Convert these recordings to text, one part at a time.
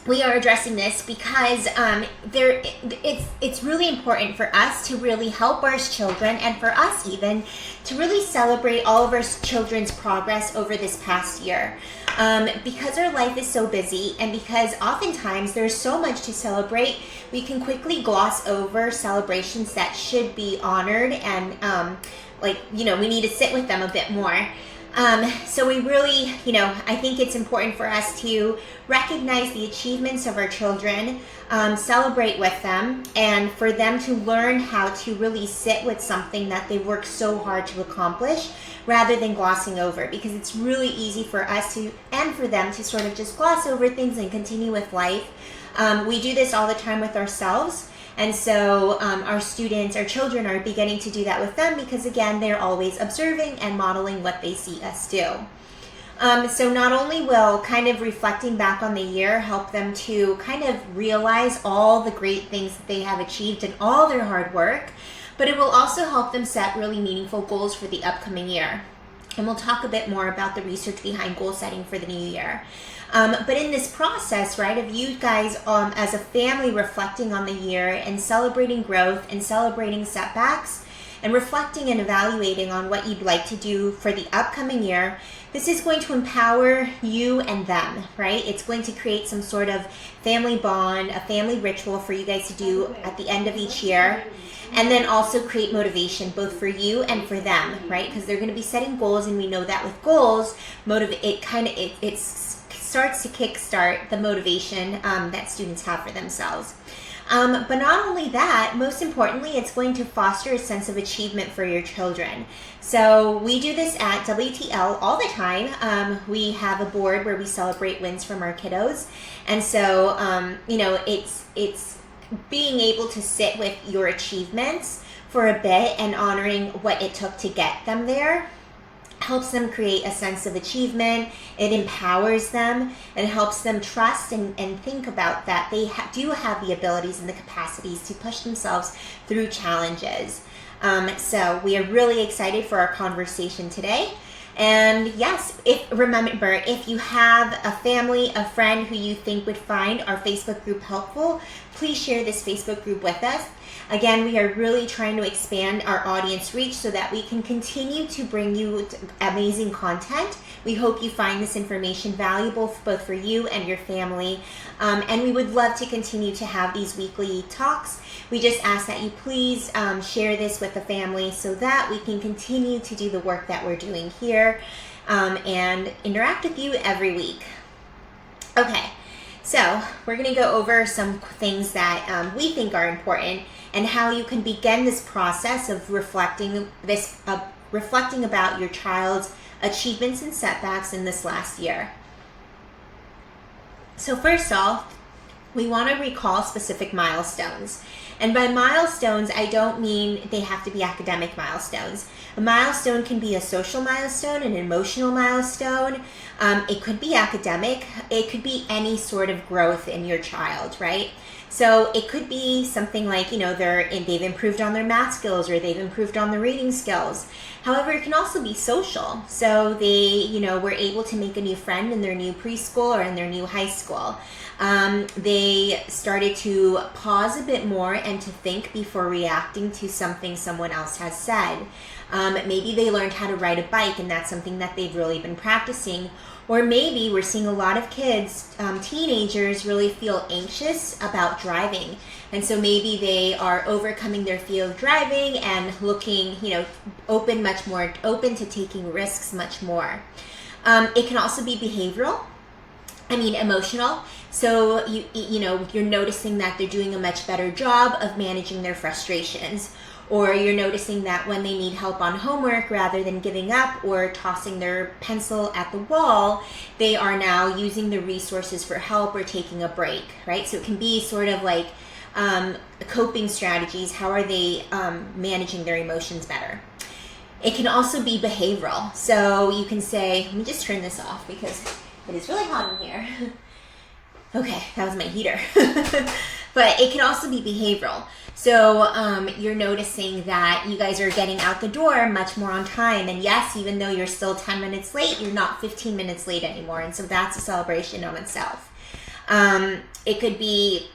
we are addressing this because it's really important for us to really help our children, and for us even, to really celebrate all of our children's progress over this past year. Because our life is so busy, and because oftentimes there's so much to celebrate, we can quickly gloss over celebrations that should be honored, and we need to sit with them a bit more. So we really, I think it's important for us to recognize the achievements of our children, celebrate with them, and for them to learn how to really sit with something that they worked so hard to accomplish, rather than glossing over, because it's really easy for us to, and for them to, sort of just gloss over things and continue with life. We do this all the time with ourselves. And so our children are beginning to do that with them, because again, they're always observing and modeling what they see us do. So not only will kind of reflecting back on the year help them to kind of realize all the great things that they have achieved and all their hard work, but it will also help them set really meaningful goals for the upcoming year. And we'll talk a bit more about the research behind goal setting for the new year. But in this process, right, of you guys as a family reflecting on the year and celebrating growth and celebrating setbacks and reflecting and evaluating on what you'd like to do for the upcoming year, this is going to empower you and them, right? It's going to create some sort of family bond, a family ritual for you guys to do at the end of each year. And then also create motivation both for you and for them, right? Because they're going to be setting goals, and we know that with goals, it starts to kickstart the motivation that students have for themselves. But not only that, most importantly, it's going to foster a sense of achievement for your children. So we do this at WTL all the time. We have a board where we celebrate wins from our kiddos. And so, it's being able to sit with your achievements for a bit and honoring what it took to get them there helps them create a sense of achievement. It empowers them and helps them trust and think about that they do have the abilities and the capacities to push themselves through challenges. So we are really excited for our conversation today. And yes, remember, if you have a family, a friend who you think would find our Facebook group helpful, please share this Facebook group with us. Again, we are really trying to expand our audience reach so that we can continue to bring you amazing content. We hope you find this information valuable both for you and your family. And we would love to continue to have these weekly talks. We just ask that you please share this with the family so that we can continue to do the work that we're doing here and interact with you every week. Okay, so we're going to go over some things that we think are important and how you can begin this process of reflecting about your child's achievements and setbacks in this last year. So first off, we want to recall specific milestones. And by milestones, I don't mean they have to be academic milestones. A milestone can be a social milestone, an emotional milestone. It could be academic. It could be any sort of growth in your child, right? So it could be something like, they've improved on their math skills or they've improved on the reading skills. However, it can also be social. So they, were able to make a new friend in their new preschool or in their new high school. They started to pause a bit more and to think before reacting to something someone else has said. Maybe they learned how to ride a bike, and that's something that they've really been practicing. Or maybe we're seeing a lot of kids, teenagers, really feel anxious about driving. And so maybe they are overcoming their fear of driving and looking, much more open to taking risks much more. It can also be emotional. So you're noticing that they're doing a much better job of managing their frustrations. Or you're noticing that when they need help on homework, rather than giving up or tossing their pencil at the wall, they are now using the resources for help or taking a break, right? So it can be sort of like coping strategies. How are they managing their emotions better? It can also be behavioral. So you can say, let me just turn this off because it is really hot in here. Okay, that was my heater. But it can also be behavioral. So you're noticing that you guys are getting out the door much more on time. And yes, even though you're still 10 minutes late, you're not 15 minutes late anymore. And so that's a celebration on itself. It could be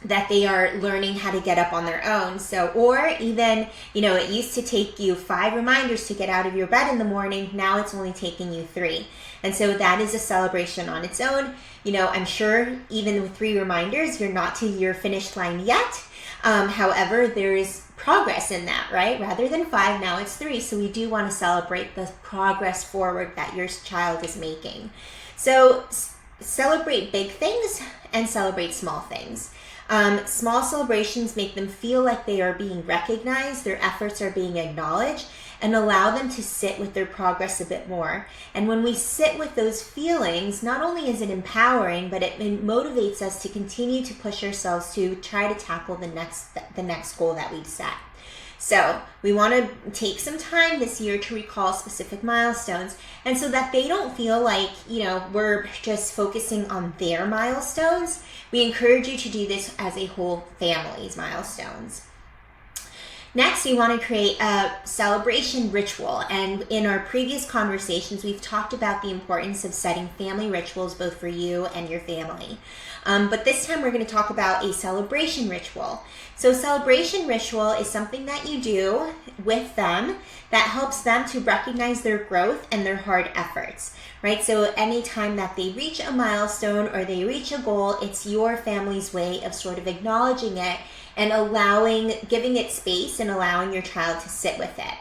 that they are learning how to get up on their own. So, or even, it used to take you 5 reminders to get out of your bed in the morning. Now it's only taking you 3. And so that is a celebration on its own. I'm sure even with 3 reminders, you're not to your finish line yet. However, there is progress in that, right? Rather than 5, now it's 3. So we do want to celebrate the progress forward that your child is making. So celebrate big things and celebrate small things. Small celebrations make them feel like they are being recognized, their efforts are being acknowledged, and allow them to sit with their progress a bit more. And when we sit with those feelings, not only is it empowering, but it motivates us to continue to push ourselves to try to tackle the next goal that we've set. So we want to take some time this year to recall specific milestones, and so that they don't feel like, we're just focusing on their milestones, we encourage you to do this as a whole family's milestones. Next, we want to create a celebration ritual. And in our previous conversations, we've talked about the importance of setting family rituals both for you and your family. But this time we're going to talk about a celebration ritual. So celebration ritual is something that you do with them that helps them to recognize their growth and their hard efforts, right? So anytime that they reach a milestone or they reach a goal, it's your family's way of sort of acknowledging it and giving it space and allowing your child to sit with it.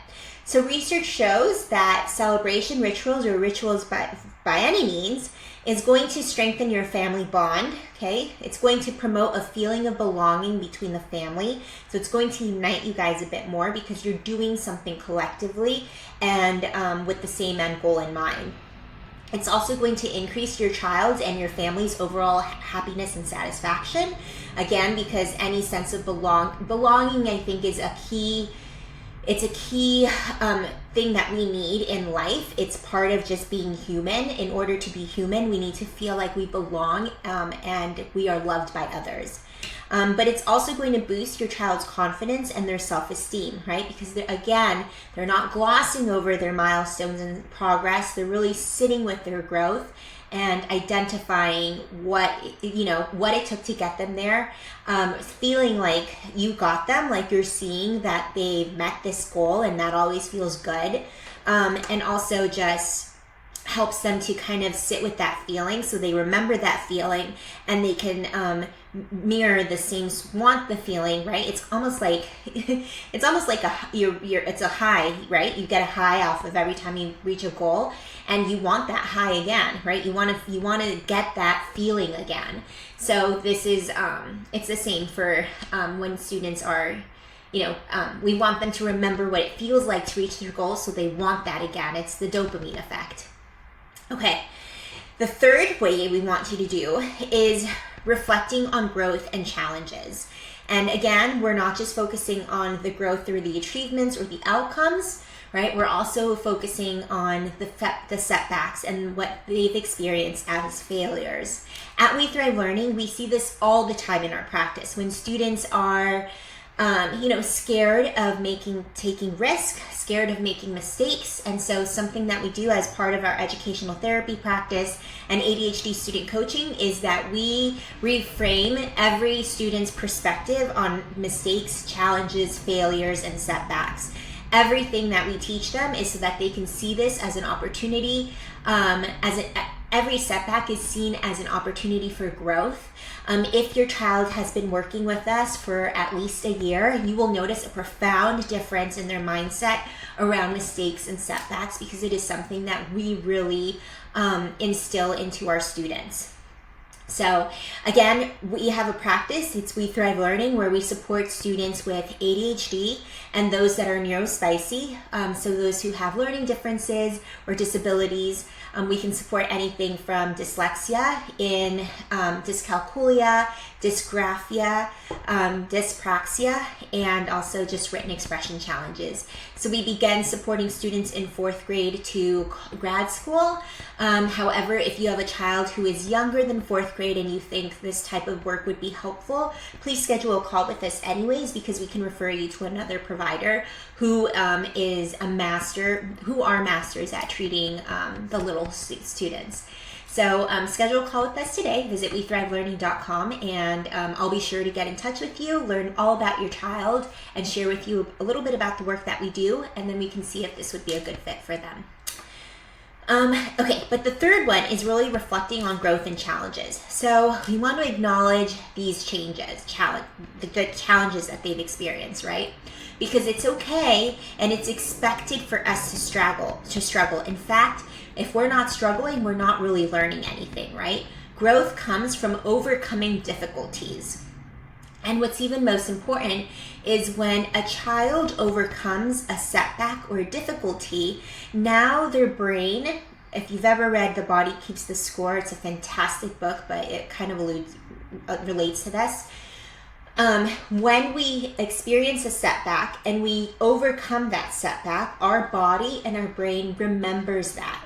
So research shows that celebration rituals or rituals by any means is going to strengthen your family bond, okay? It's going to promote a feeling of belonging between the family. So it's going to unite you guys a bit more because you're doing something collectively and with the same end goal in mind. It's also going to increase your child's and your family's overall happiness and satisfaction. Again, because any sense of belonging, I think, is a key. It's a key thing that we need in life. It's part of just being human. In order to be human, we need to feel like we belong and we are loved by others. But it's also going to boost your child's confidence and their self-esteem, right? Because they're not glossing over their milestones and progress. They're really sitting with their growth and identifying what it took to get them there, feeling like you got them, like you're seeing that they've met this goal, and that always feels good. And also just helps them to kind of sit with that feeling so they remember that feeling and they can mirror the same, want the feeling, right? It's almost like it's a high, right? You get a high off of every time you reach a goal, and you want that high again, right? You want to get that feeling again. So this is it's the same for when students are, we want them to remember what it feels like to reach their goals, so they want that again. It's the dopamine effect. Okay, the third way we want you to do is reflecting on growth and challenges. And again, we're not just focusing on the growth or the achievements or the outcomes, right? We're also focusing on the setbacks and what they've experienced as failures. At We Thrive Learning, we see this all the time in our practice. When students are scared of taking risk, scared of making mistakes. And so something that we do as part of our educational therapy practice and ADHD student coaching is that we reframe every student's perspective on mistakes, challenges, failures, and setbacks. Everything that we teach them is so that they can see this as an opportunity, every setback is seen as an opportunity for growth. If your child has been working with us for at least a year, you will notice a profound difference in their mindset around mistakes and setbacks, because it is something that we really instill into our students. So again, we have a practice, it's We Thrive Learning, where we support students with ADHD and those that are neurospicy, so those who have learning differences or disabilities. We can support anything from dyslexia, dyscalculia, dysgraphia, dyspraxia, and also just written expression challenges. So we began supporting students in 4th grade to grad school. However, if you have a child who is younger than 4th grade and you think this type of work would be helpful, please schedule a call with us anyways, because we can refer you to another provider who are masters at treating the little students. So schedule a call with us today. Visit WeThriveLearning.com, and I'll be sure to get in touch with you, learn all about your child, and share with you a little bit about the work that we do, and then we can see if this would be a good fit for them. Okay, but the third one is really reflecting on growth and challenges. So we want to acknowledge these changes, the challenges that they've experienced, right? Because it's okay and it's expected for us to struggle. In fact, if we're not struggling, we're not really learning anything, right? Growth comes from overcoming difficulties. And what's even most important is when a child overcomes a setback or a difficulty, now their brain, if you've ever read The Body Keeps the Score, it's a fantastic book, but it kind of relates to this. When we experience a setback and we overcome that setback, our body and our brain remembers that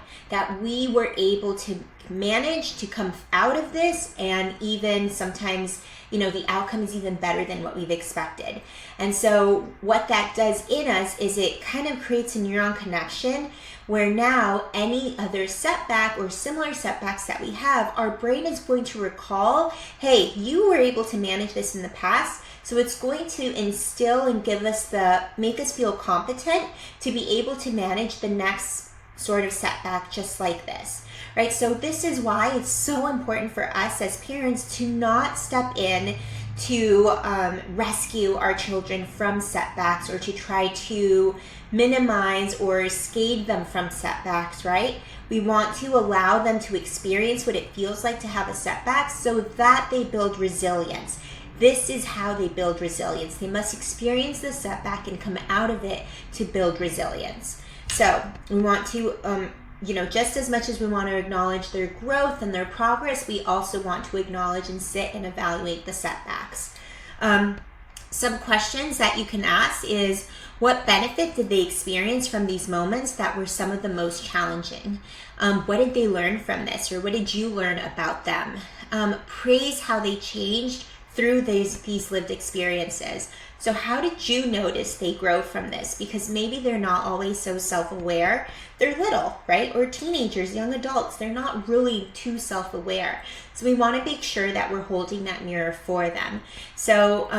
we were able to manage to come out of this, and even sometimes, the outcome is even better than what we've expected. And so what that does in us is it kind of creates a neuron connection where now any other setback or similar setbacks that we have, our brain is going to recall, hey, you were able to manage this in the past. So it's going to instill and make us feel competent to be able to manage the next sort of setback just like this, right? So this is why it's so important for us as parents to not step in to rescue our children from setbacks or to try to minimize or scathe them from setbacks, right? We want to allow them to experience what it feels like to have a setback so that they build resilience. This is how they build resilience. They must experience the setback and come out of it to build resilience. So we want to, just as much as we want to acknowledge their growth and their progress, we also want to acknowledge and sit and evaluate the setbacks. Some questions that you can ask is, what benefit did they experience from these moments that were some of the most challenging? What did they learn from this, or what did you learn about them? Praise how they changed through these lived experiences. So how did you notice they grow from this? Because maybe they're not always so self-aware. They're little, right? Or teenagers, young adults, they're not really too self-aware. So we want to make sure that we're holding that mirror for them. So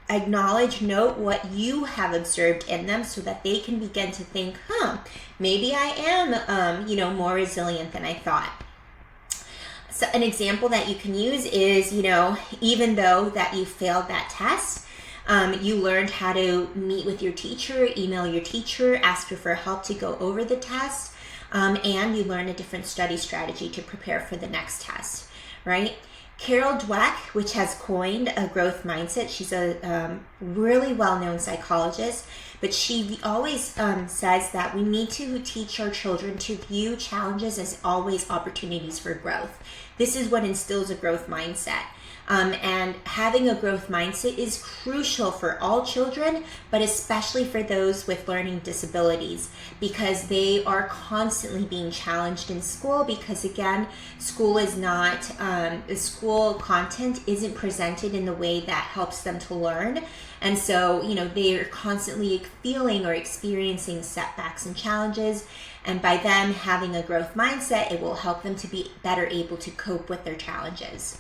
acknowledge, note what you have observed in them so that they can begin to think, maybe I am, more resilient than I thought. So an example that you can use is, even though that you failed that test, you learned how to meet with your teacher, email your teacher, ask her for help to go over the test, and you learn a different study strategy to prepare for the next test, right? Carol Dweck, which has coined a growth mindset, she's a really well-known psychologist, but she always says that we need to teach our children to view challenges as always opportunities for growth. This is what instills a growth mindset. And having a growth mindset is crucial for all children, but especially for those with learning disabilities, because they are constantly being challenged in school, because again, school is not, the school content isn't presented in the way that helps them to learn. And so, they are constantly feeling or experiencing setbacks and challenges. And by them having a growth mindset, it will help them to be better able to cope with their challenges.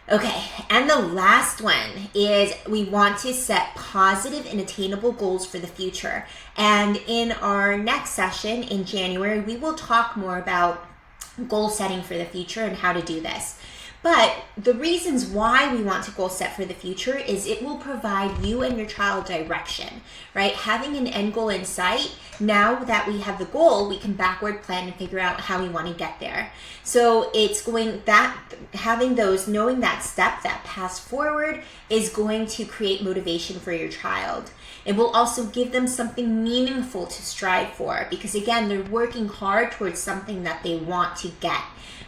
Okay, and the last one is we want to set positive and attainable goals for the future. And in our next session in January, we will talk more about goal setting for the future and how to do this. But the reasons why we want to goal set for the future is it will provide you and your child direction, right? Having an end goal in sight, now that we have the goal, we can backward plan and figure out how we want to get there. So knowing that step, that path forward is going to create motivation for your child. It will also give them something meaningful to strive for, because again, they're working hard towards something that they want to get.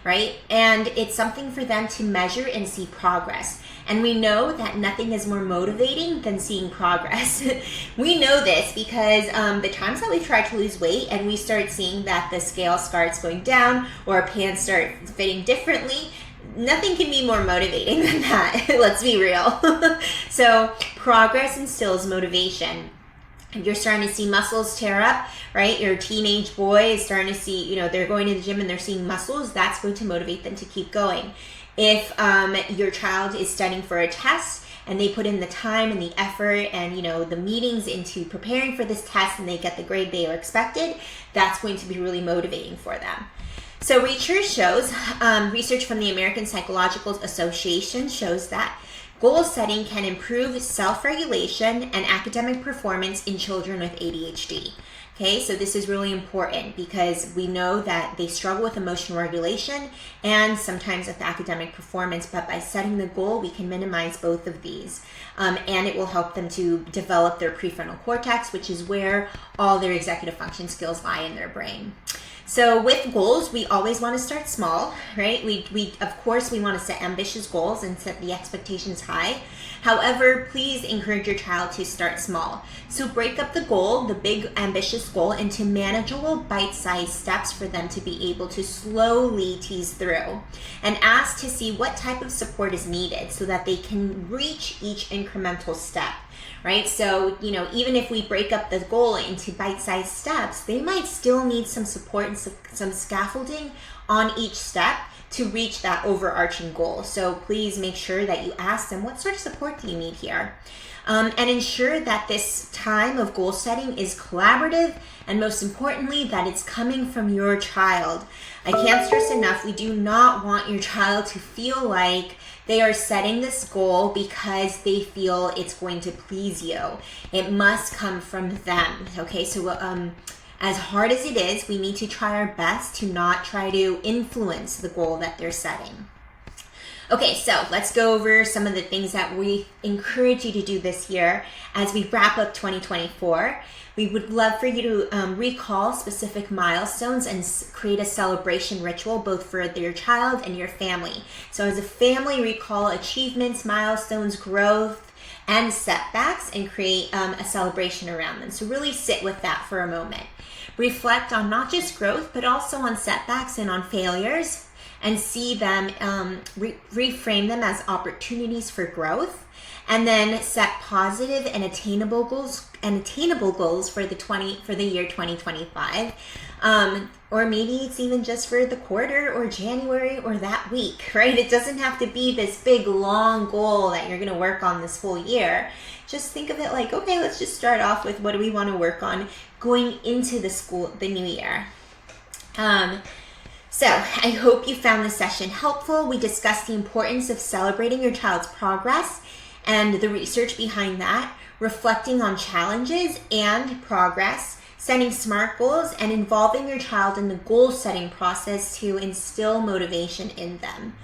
Right? And it's something for them to measure and see progress. And we know that nothing is more motivating than seeing progress. We know this because the times that we try to lose weight and we start seeing that the scale starts going down or our pants start fitting differently, nothing can be more motivating than that. Let's be real. So progress instills motivation. You're starting to see muscles tear up, right? Your teenage boy is starting to see, they're going to the gym and they're seeing muscles. That's going to motivate them to keep going. If your child is studying for a test and they put in the time and the effort and, the meetings into preparing for this test and they get the grade they are expected, that's going to be really motivating for them. So research shows, research from the American Psychological Association shows that goal setting can improve self-regulation and academic performance in children with ADHD. Okay, so this is really important because we know that they struggle with emotional regulation and sometimes with academic performance, but by setting the goal, we can minimize both of these. And it will help them to develop their prefrontal cortex, which is where all their executive function skills lie in their brain. So with goals, we always want to start small, right? We of course, we want to set ambitious goals and set the expectations high. However, please encourage your child to start small. So break up the goal, the big ambitious goal, into manageable bite-sized steps for them to be able to slowly tease through. And ask to see what type of support is needed so that they can reach each incremental step. Right? So, even if we break up the goal into bite-sized steps, they might still need some support and some scaffolding on each step to reach that overarching goal. So please make sure that you ask them, what sort of support do you need here? And ensure that this time of goal setting is collaborative and most importantly, that it's coming from your child. I can't stress enough, we do not want your child to feel like they are setting this goal because they feel it's going to please you. It must come from them, okay? So as hard as it is, we need to try our best to not try to influence the goal that they're setting. Okay, so let's go over some of the things that we encourage you to do this year as we wrap up 2024. We would love for you to recall specific milestones and create a celebration ritual both for your child and your family. So as a family, recall achievements, milestones, growth, and setbacks and create a celebration around them. So really sit with that for a moment. Reflect on not just growth, but also on setbacks and on failures, and see them, reframe them as opportunities for growth, and then set positive and attainable goals for the year 2025. Or maybe it's even just for the quarter or January or that week, right? It doesn't have to be this big long goal that you're going to work on this whole year. Just think of it like, okay, let's just start off with what do we want to work on going into the new year. So I hope you found this session helpful. We discussed the importance of celebrating your child's progress and the research behind that, reflecting on challenges and progress, setting SMART goals, and involving your child in the goal setting process to instill motivation in them.